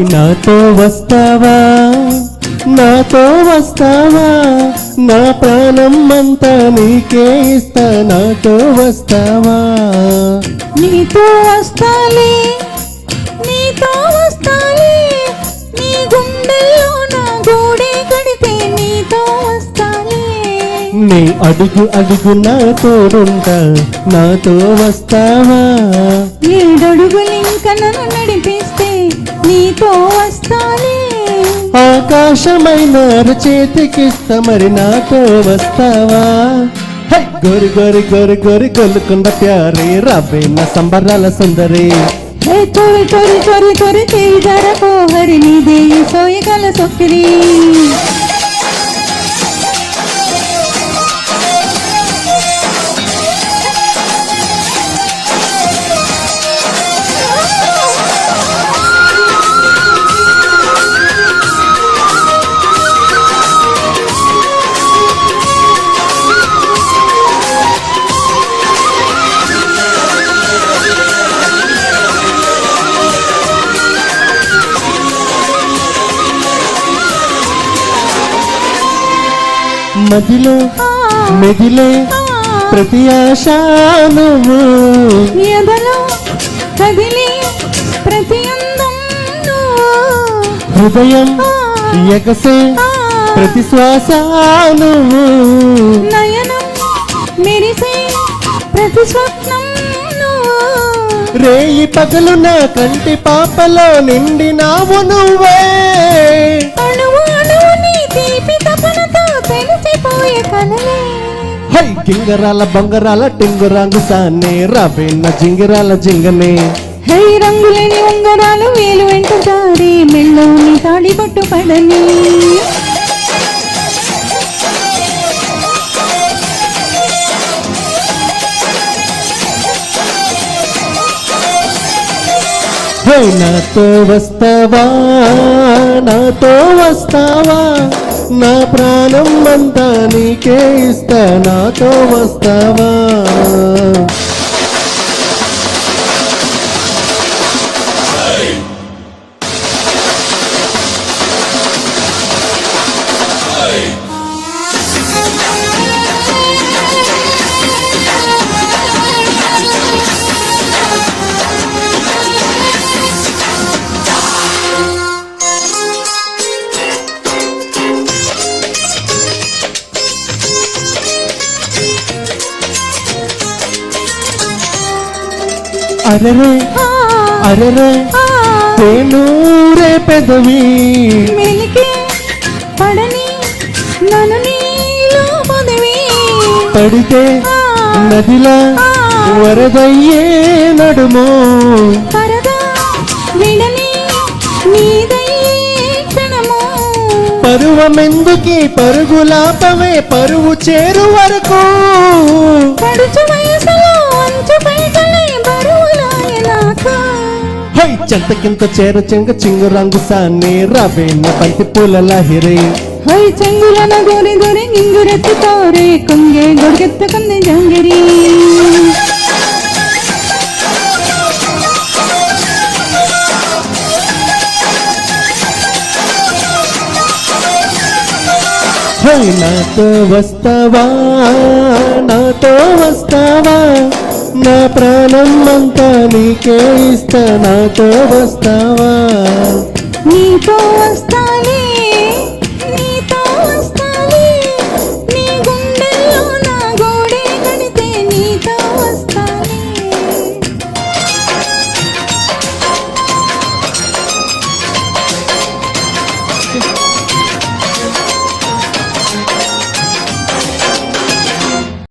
నాతో వస్తావా నాతో వస్తావా నా ప్రాణం అంతా నీకే ఇస్తా నాతో వస్తావా నీతో వస్తాలే నీతో వస్తాలే నీ గుండెల్లో నా గూడే కడితే నీతో వస్తాలే నీ అడుగు అడుగు నా తోడుంటా నాతో వస్తావా ఏడడుగులింక నన్ను నడిపిస్తే నీతో వస్తాలే ఆకాశమైన చేతికిస్తా మరి నాతో వస్తావా గోరి గోరి గోరి గోరి గొల్లుకుండ ప్యారే రావే నా సంబరాల సుందరి చోరి చోరి చోరి చోరి చేయి జర కోహరి నీదే సోయగల సొక్కిరి మదిలో మెదిలే ప్రతి ఆశ నువ్వు ఎదలో కదిలే ప్రతి అందం హృదయం ఎగసే ప్రతి శ్వాస నువ్వు నయనం మెరిసే ప్రతి స్వప్నం రేయి పగలు నా కంటి పాపలో నిండినావు నువ్వే అణువు అణువు నీ తీపి తపనతో తెలిసిపోయే కలలే గింగరాల బొంగరాల టింగురాంగు సానే రావేన్న జింగిరాల జింగనే హై రంగులేని ఉంగరాలు వేలు వెంట జారి మెళ్ళోని తాళి పట్టు పడని నాతో వస్తావా నాతో వస్తావా నా ప్రాణం అంతా నీకే ఇస్తా నాతో వస్తావా అరరే అరరే తేనూరే పెదవి మెలికే పడని నన్ను నీలో పదవి పడితే నదిలా వరదయ్యే నడుము పరదా విడని నీదయ్యే క్షణము పరువమెందుకి పరుగులాపవే పరువు చేరు వరకు పడుచు వయసులో అంచు పైటలే బరువులాయనాక చెంతకింత చేర చెంగ చింగు రంగు సానే రావేన్న బంతి పూల లహిరే హై చెంగులన గోరి గోరి గింగురెత్తుతారే కొంగే గొడుగెత్తుకుంది జంగిరి నాతో వస్తావా నాతో వస్తావా నా ప్రాణం అంతా నీకే ఇస్తా నాతో వస్తావా నీతో వస్తాలే